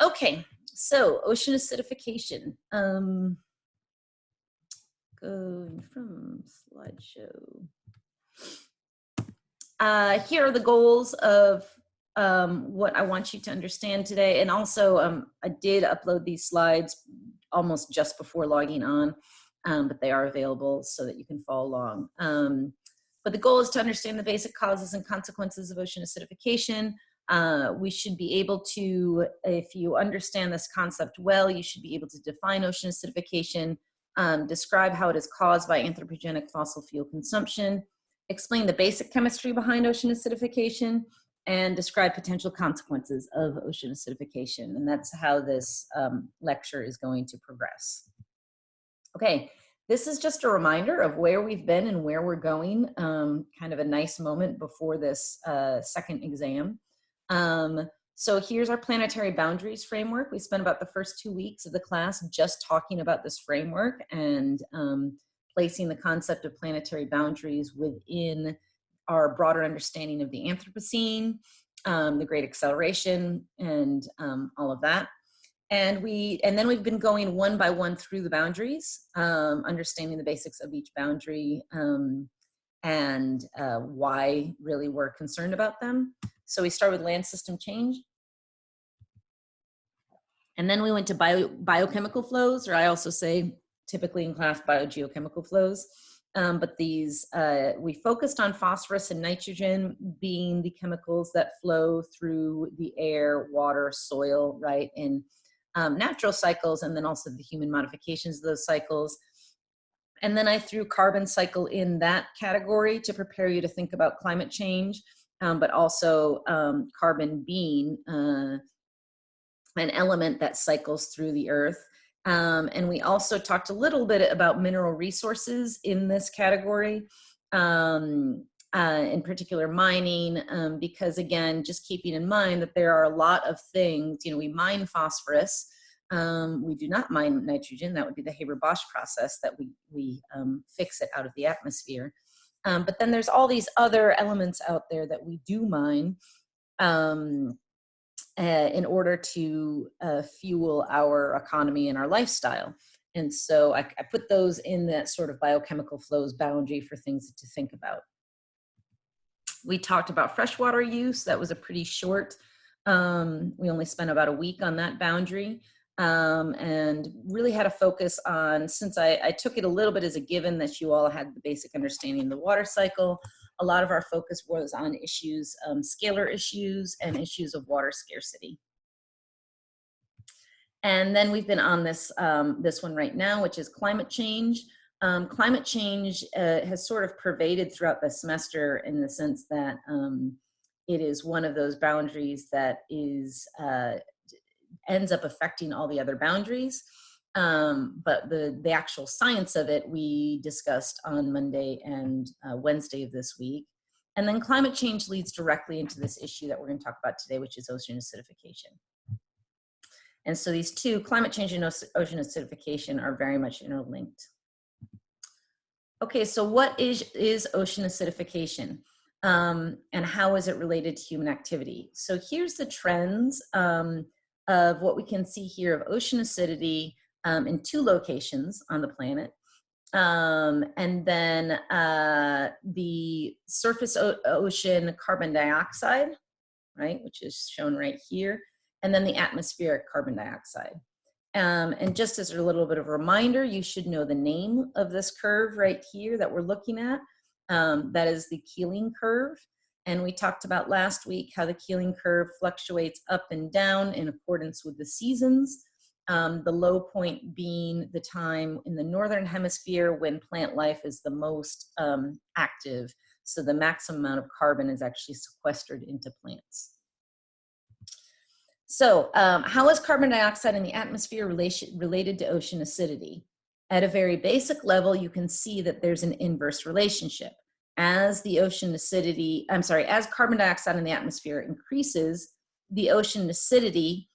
Okay, so ocean acidification. Going from slideshow. Here are the goals of what I want you to understand today. And also, I did upload these slides almost just before logging on, but they are available so that you can follow along. But the goal is to understand the basic causes and consequences of ocean acidification. We should be able to, if you understand this concept well, you should be able to define ocean acidification, describe how it is caused by anthropogenic fossil fuel consumption, explain the basic chemistry behind ocean acidification, and describe potential consequences of ocean acidification. And that's how this lecture is going to progress. Okay, this is just a reminder of where we've been and where we're going, kind of a nice moment before this second exam. So here's our planetary boundaries framework. We spent about the first 2 weeks of the class just talking about this framework and placing the concept of planetary boundaries within our broader understanding of the Anthropocene, the Great Acceleration, and all of that. And then we've been going one by one through the boundaries, understanding the basics of each boundary and why really we're concerned about them. So we start with land system change. And then we went to biochemical flows, or I also say typically in class biogeochemical flows. But these, we focused on phosphorus and nitrogen being the chemicals that flow through the air, water, soil, right, in natural cycles, and then also the human modifications of those cycles. And then I threw carbon cycle in that category to prepare you to think about climate change, but also carbon being an element that cycles through the earth. And we also talked a little bit about mineral resources in this category, in particular mining, because again, just keeping in mind that there are a lot of things, you know, we mine phosphorus, we do not mine nitrogen. That would be the Haber-Bosch process that we fix it out of the atmosphere. But then there's all these other elements out there that we do mine in order to fuel our economy and our lifestyle. And so I put those in that sort of biochemical flows boundary for things to think about. We talked about freshwater use. That was a pretty short, we only spent about a week on that boundary. And really had a focus on, since I took it a little bit as a given that you all had the basic understanding of the water cycle, a lot of our focus was on issues, scalar issues and issues of water scarcity. And then we've been on this, this one right now, which is climate change. Climate change has sort of pervaded throughout the semester in the sense that it is one of those boundaries that is ends up affecting all the other boundaries. But the actual science of it, we discussed on Monday and Wednesday of this week. And then climate change leads directly into this issue that we're going to talk about today, which is ocean acidification. And so these two, climate change and ocean acidification, are very much interlinked. Okay, so what is ocean acidification? And how is it related to human activity? So here's the trends of what we can see here of ocean acidity in 2 locations on the planet. And then the surface ocean carbon dioxide, right, which is shown right here, and then the atmospheric carbon dioxide. And just as a little bit of a reminder, you should know the name of this curve right here that we're looking at. That is the Keeling curve. And we talked about last week how the Keeling curve fluctuates up and down in accordance with the seasons. The low point being the time in the northern hemisphere when plant life is the most active. So the maximum amount of carbon is actually sequestered into plants. So how is carbon dioxide in the atmosphere related to ocean acidity? At a very basic level, you can see that there's an inverse relationship. As the ocean acidity, as carbon dioxide in the atmosphere increases, the ocean acidity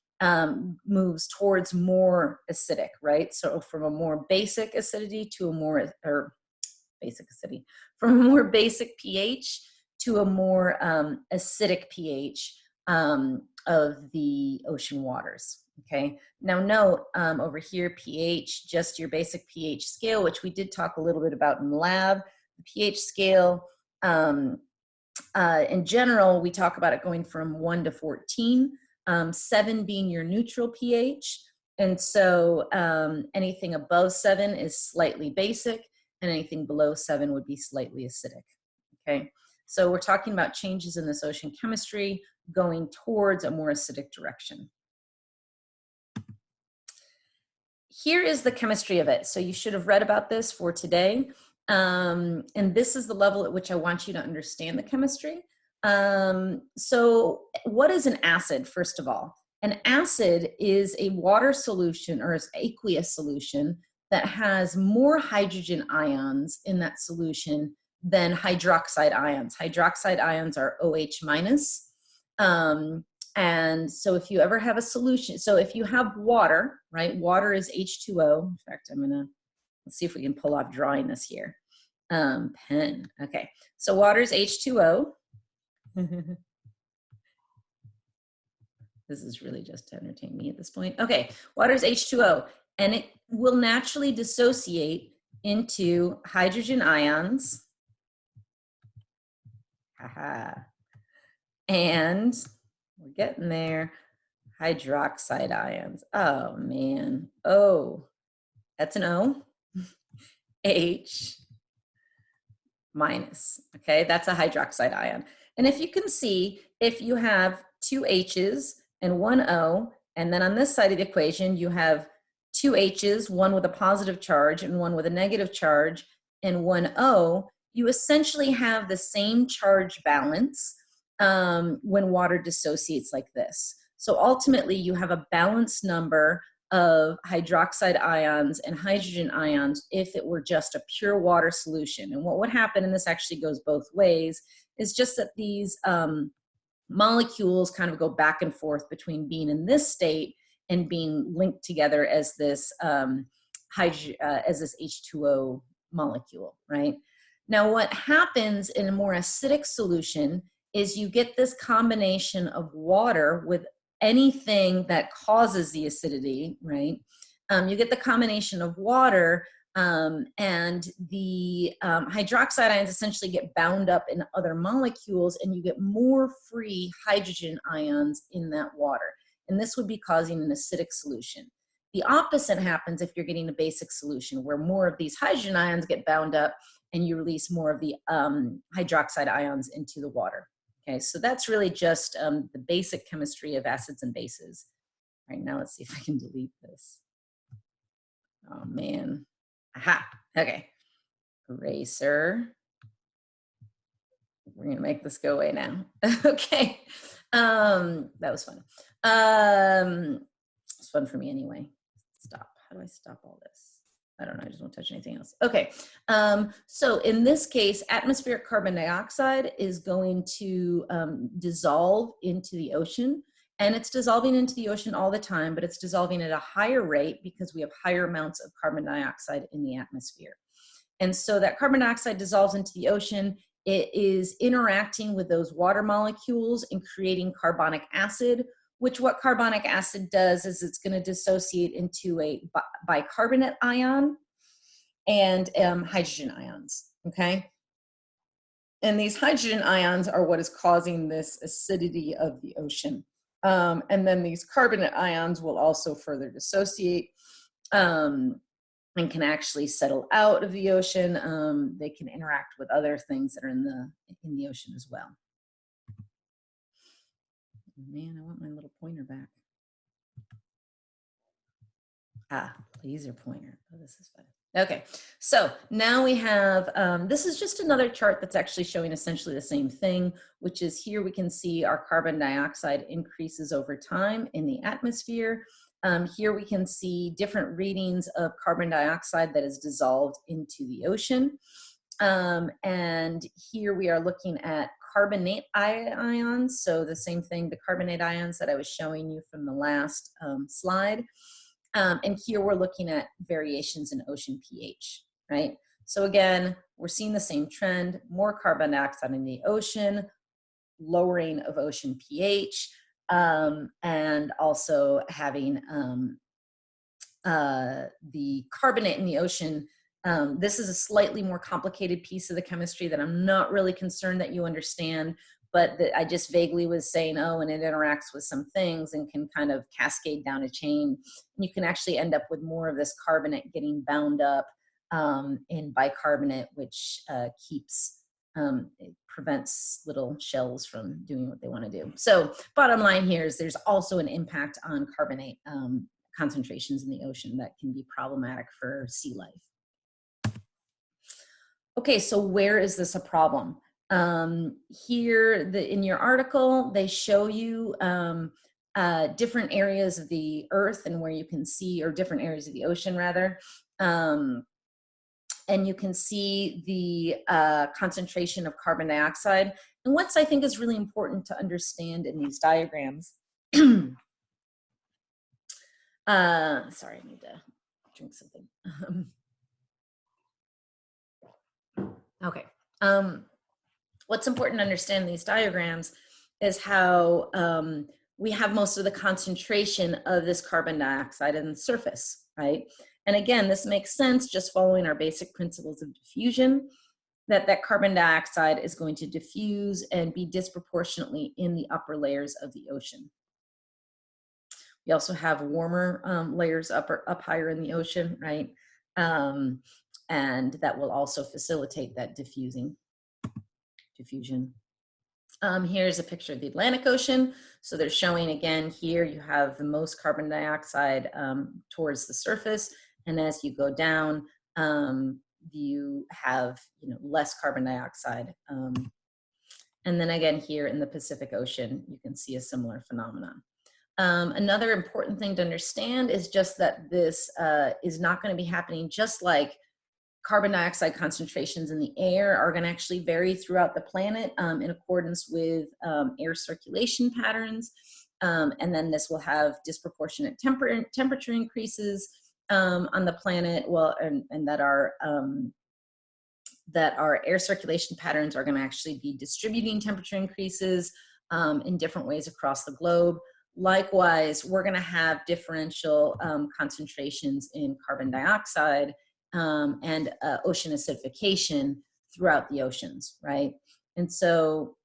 moves towards more acidic, right? So from a more basic acidity to a more, from a more basic pH to a more acidic pH of the ocean waters. Okay, now note over here, pH, just your basic pH scale, which we did talk a little bit about in the lab. The pH scale, in general, we talk about it going from 1 to 14, 7 being your neutral pH. And so anything above 7 is slightly basic, and anything below 7 would be slightly acidic. Okay, so we're talking about changes in this ocean chemistry going towards a more acidic direction. Here is the chemistry of it. So you should have read about this for today. And this is the level at which I want you to understand the chemistry. So what is an acid, first of all? An acid is a water solution or is aqueous solution that has more hydrogen ions in that solution than hydroxide ions. Hydroxide ions are OH minus. And so if you ever have a solution, so if you have water, right, water is H2O. In fact, let's see if we can pull off drawing this here. Pen, okay. So water is H2O. This is really just to entertain me at this point. Okay, water is H2O, and it will naturally dissociate into hydrogen ions. And we're getting there. Hydroxide ions. Oh, man. Oh, that's an O. H minus. Okay, that's a hydroxide ion. And if you can see, if you have two H's and one O, and then on this side of the equation, you have two H's, one with a positive charge and one with a negative charge, and one O, you essentially have the same charge balance when water dissociates like this. So ultimately, you have a balanced number of hydroxide ions and hydrogen ions if it were just a pure water solution. And what would happen, and this actually goes both ways, is just that these molecules kind of go back and forth between being in this state and being linked together as this H2O molecule, right? Now, what happens in a more acidic solution is you get this combination of water with anything that causes the acidity, right? You get the combination of water and the hydroxide ions essentially get bound up in other molecules, and you get more free hydrogen ions in that water. And this would be causing an acidic solution. The opposite happens if you're getting a basic solution, where more of these hydrogen ions get bound up and you release more of the hydroxide ions into the water. Okay, so that's really just the basic chemistry of acids and bases. All right, now let's see if I can delete this. Oh man, aha, okay. Eraser. We're gonna make this go away now. Okay, that was fun. It's fun for me anyway. Stop, how do I stop all this? I don't know, I just won't touch anything else. Okay, so in this case, atmospheric carbon dioxide is going to dissolve into the ocean, and it's dissolving into the ocean all the time, but it's dissolving at a higher rate because we have higher amounts of carbon dioxide in the atmosphere. And so that carbon dioxide dissolves into the ocean. It is interacting with those water molecules and creating carbonic acid, which what carbonic acid does is it's going to dissociate into a bicarbonate ion and hydrogen ions, okay? And these hydrogen ions are what is causing this acidity of the ocean. And then these carbonate ions will also further dissociate and can actually settle out of the ocean. They can interact with other things that are in the ocean as well. Man, I want my little pointer back. Ah, laser pointer. Oh, this is fun. Okay, so now we have, this is just another chart that's actually showing essentially the same thing, which is here we can see our carbon dioxide increases over time in the atmosphere. Here we can see different readings of carbon dioxide that is dissolved into the ocean. And here we are looking at carbonate ions. So the same thing, the carbonate ions that I was showing you from the last slide. And here we're looking at variations in ocean pH, right? So again, we're seeing the same trend, more carbon dioxide in the ocean, lowering of ocean pH, and also having the carbonate in the ocean. This is a slightly more complicated piece of the chemistry that I'm not really concerned that you understand, but that I just vaguely was saying, oh, and it interacts with some things and can kind of cascade down a chain. And you can actually end up with more of this carbonate getting bound up in bicarbonate, which it prevents little shells from doing what they want to do. So bottom line here is there's also an impact on carbonate concentrations in the ocean that can be problematic for sea life. Okay, so where is this a problem? Here in your article, they show you different areas of the earth and where you can see, or different areas of the ocean rather. And you can see the concentration of carbon dioxide. And what's I think is really important to understand in these diagrams. Sorry, I need to drink something. Okay. What's important to understand in these diagrams is how we have most of the concentration of this carbon dioxide in the surface, right? And again, this makes sense just following our basic principles of diffusion, that carbon dioxide is going to diffuse and be disproportionately in the upper layers of the ocean. We also have warmer layers up higher in the ocean, right? And that will also facilitate that diffusion. Here's a picture of the Atlantic Ocean. So they're showing again here, you have the most carbon dioxide towards the surface. And as you go down, you have less carbon dioxide. And then again here in the Pacific Ocean, you can see a similar phenomenon. Another important thing to understand is just that this is not going to be happening just like carbon dioxide concentrations in the air are going to actually vary throughout the planet in accordance with air circulation patterns. And then this will have disproportionate temperature increases on the planet, and that our air circulation patterns are going to actually be distributing temperature increases in different ways across the globe. Likewise, we're going to have differential concentrations in carbon dioxide and ocean acidification throughout the oceans, right? And so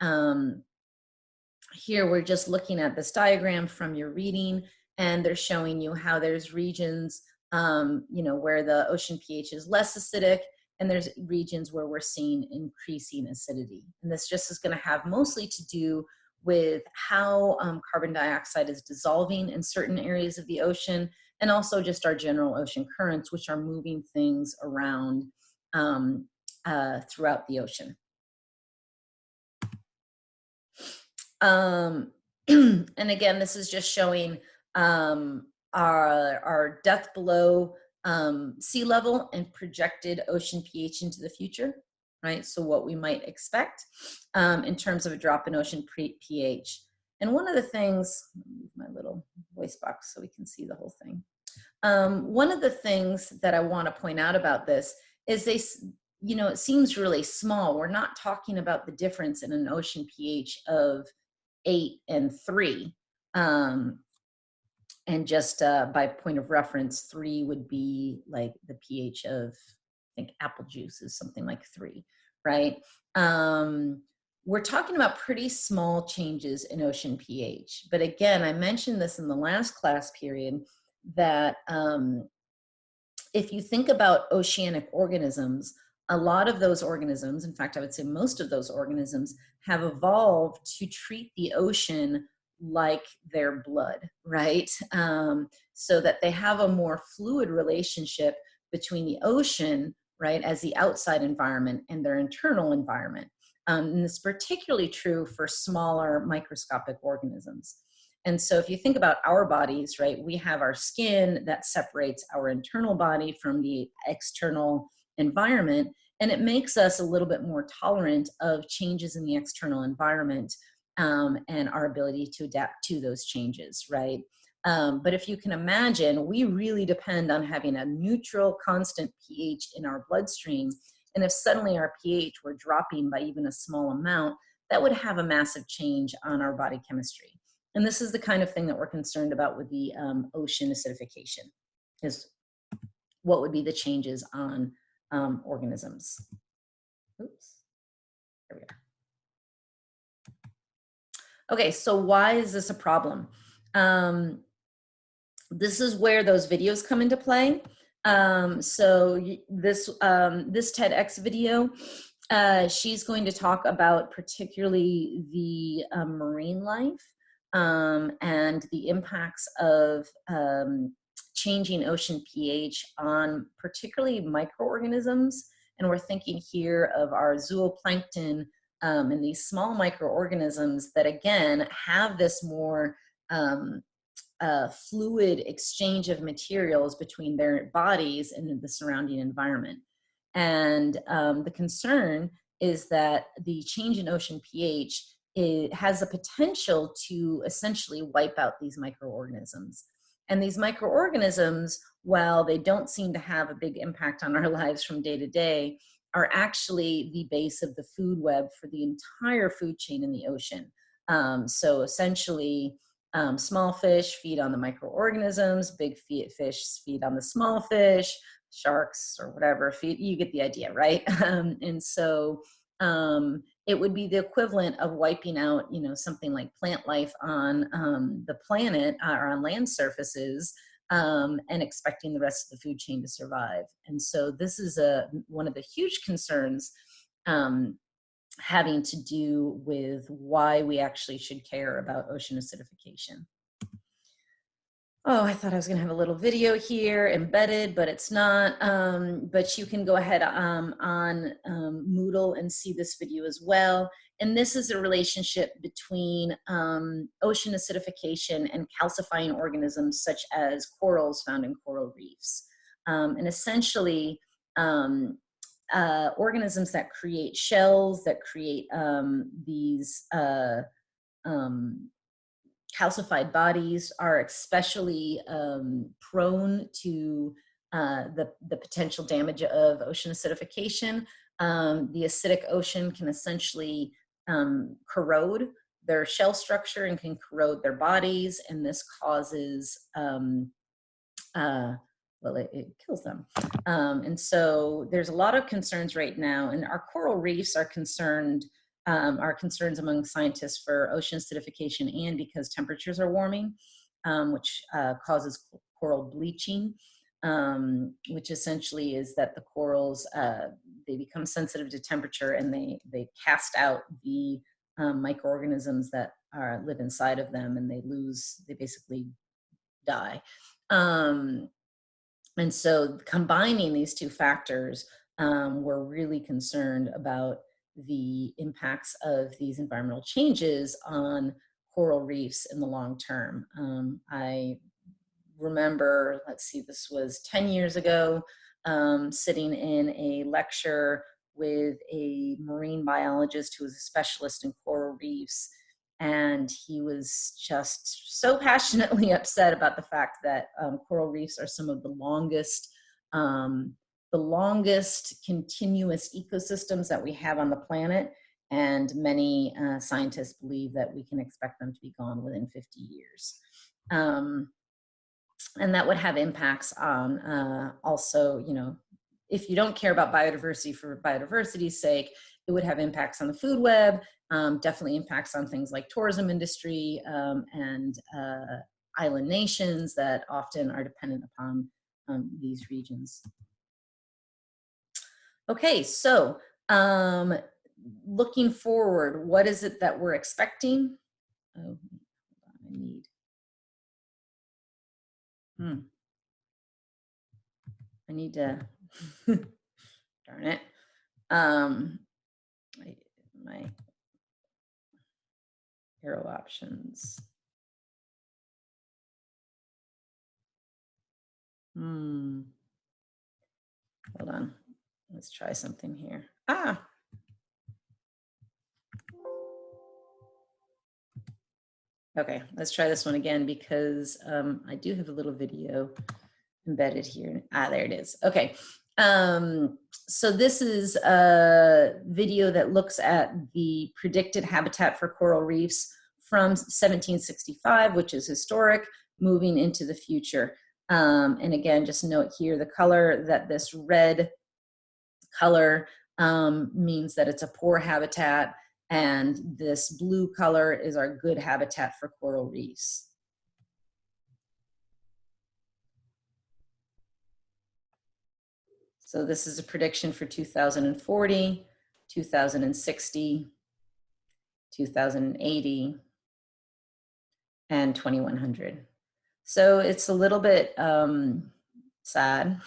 here we're just looking at this diagram from your reading, and they're showing you how there's regions, where the ocean pH is less acidic, and there's regions where we're seeing increasing acidity. And this just is going to have mostly to do with how carbon dioxide is dissolving in certain areas of the ocean, and also just our general ocean currents, which are moving things around throughout the ocean. And again, this is just showing our depth below sea level and projected ocean pH into the future, right? So what we might expect in terms of a drop in ocean pH. And one of the things, let me move my little voice box so we can see the whole thing. One of the things that I want to point out about this is it seems really small. We're not talking about the difference in an ocean pH of 8 and 3. And just by point of reference, 3 would be like the pH of, I think apple juice is something like 3, right? We're talking about pretty small changes in ocean pH. But again, I mentioned this in the last class period, that if you think about oceanic organisms, a lot of those organisms, in fact, I would say most of those organisms, have evolved to treat the ocean like their blood, right? So that they have a more fluid relationship between the ocean, right, as the outside environment and their internal environment. And this is particularly true for smaller microscopic organisms. And so if you think about our bodies, right, we have our skin that separates our internal body from the external environment, and it makes us a little bit more tolerant of changes in the external environment and our ability to adapt to those changes, right? But if you can imagine, we really depend on having a neutral, constant pH in our bloodstream. And if suddenly our pH were dropping by even a small amount, that would have a massive change on our body chemistry. And this is the kind of thing that we're concerned about with the ocean acidification, is what would be the changes on organisms. Oops, there we are. Okay, so why is this a problem? This is where those videos come into play. This TEDx video, she's going to talk about particularly the marine life and the impacts of changing ocean pH on particularly microorganisms. And we're thinking here of our zooplankton and these small microorganisms that, again, have this more fluid exchange of materials between their bodies and the surrounding environment. And the concern is that the change in ocean pH, it has a potential to essentially wipe out these microorganisms. And these microorganisms, while they don't seem to have a big impact on our lives from day to day, are actually the base of the food web for the entire food chain in the ocean. So essentially, small fish feed on the microorganisms, big fish feed on the small fish, sharks or whatever feed, you get the idea, right? And so it would be the equivalent of wiping out, you know, something like plant life on the planet or on land surfaces and expecting the rest of the food chain to survive. And so this is one of the huge concerns having to do with why we actually should care about ocean acidification. Oh, I thought I was going to have a little video here embedded, but it's not. But you can go ahead on Moodle and see this video as well. And this is a relationship between ocean acidification and calcifying organisms such as corals found in coral reefs. And essentially, organisms that create shells, that create these calcified bodies are especially prone to the potential damage of ocean acidification. The acidic ocean can essentially corrode their shell structure and can corrode their bodies, and this causes well, it kills them. And so there's a lot of concerns right now, and our coral reefs are concerns among scientists for ocean acidification and because temperatures are warming, which causes coral bleaching, which essentially is that the corals, they become sensitive to temperature and they cast out the microorganisms that live inside of them, and they basically die. And so combining these two factors, we're really concerned about the impacts of these environmental changes on coral reefs in the long term. I remember, let's see, this was 10 years ago, sitting in a lecture with a marine biologist who was a specialist in coral reefs. And he was just so passionately upset about the fact that coral reefs are some of the longest continuous ecosystems that we have on the planet. And many scientists believe that we can expect them to be gone within 50 years. And that would have impacts on also, you know, if you don't care about biodiversity for biodiversity's sake, it would have impacts on the food web, definitely impacts on things like tourism industry and island nations that often are dependent upon these regions. Okay, so looking forward, what is it that we're expecting? Oh, hold on, I need. I need to, darn it. My arrow options. Hold on. Let's try something here. Okay, let's try this one again because I do have a little video embedded here. There it is. Okay, So this is a video that looks at the predicted habitat for coral reefs from 1765, which is historic, moving into the future. And again, just note here the color, that this red color means that it's a poor habitat, and this blue color is our good habitat for coral reefs. So this is a prediction for 2040, 2060, 2080, and 2100. So it's a little bit sad.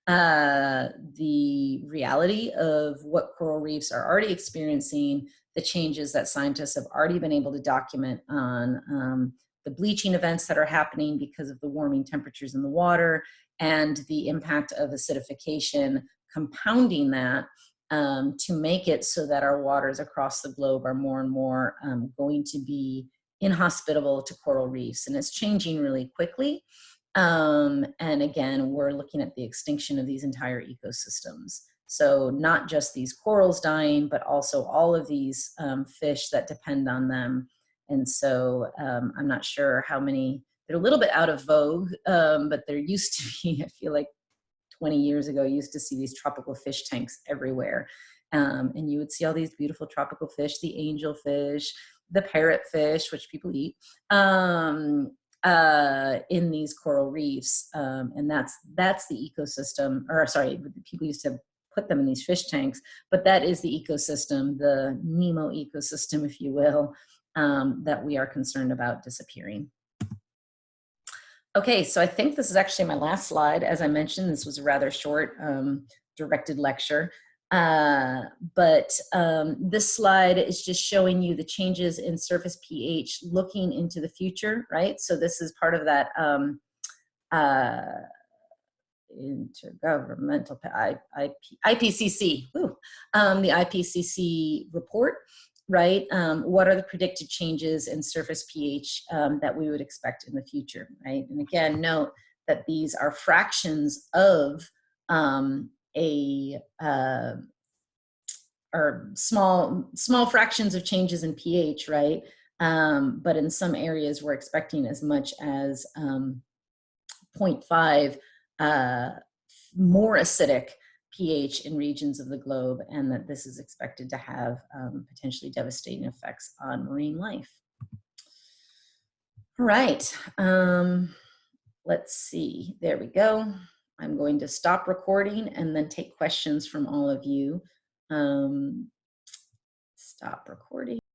The reality of what coral reefs are already experiencing, the changes that scientists have already been able to document on the bleaching events that are happening because of the warming temperatures in the water, and the impact of acidification compounding that to make it so that our waters across the globe are more and more going to be inhospitable to coral reefs. And it's changing really quickly. And again, we're looking at the extinction of these entire ecosystems. So not just these corals dying, but also all of these fish that depend on them. And so I'm not sure how many, they're a little bit out of vogue, but there used to be, I feel like 20 years ago, you used to see these tropical fish tanks everywhere. And you would see all these beautiful tropical fish, the angelfish, the parrotfish, which people eat, in these coral reefs. And that's the ecosystem, or sorry, people used to put them in these fish tanks, but that is the ecosystem, the Nemo ecosystem, if you will, that we are concerned about disappearing. Okay, so I think this is actually my last slide. As I mentioned, this was a rather short directed lecture. But this slide is just showing you the changes in surface pH looking into the future, right? So this is part of that intergovernmental IPCC, the IPCC report, right? What are the predicted changes in surface pH that we would expect in the future, right? And again, note that these are fractions of or small fractions of changes in pH, right? But in some areas, we're expecting as much as 0.5 more acidic pH in regions of the globe, and that this is expected to have potentially devastating effects on marine life. All right, let's see, there we go. I'm going to stop recording and then take questions from all of you. Stop recording.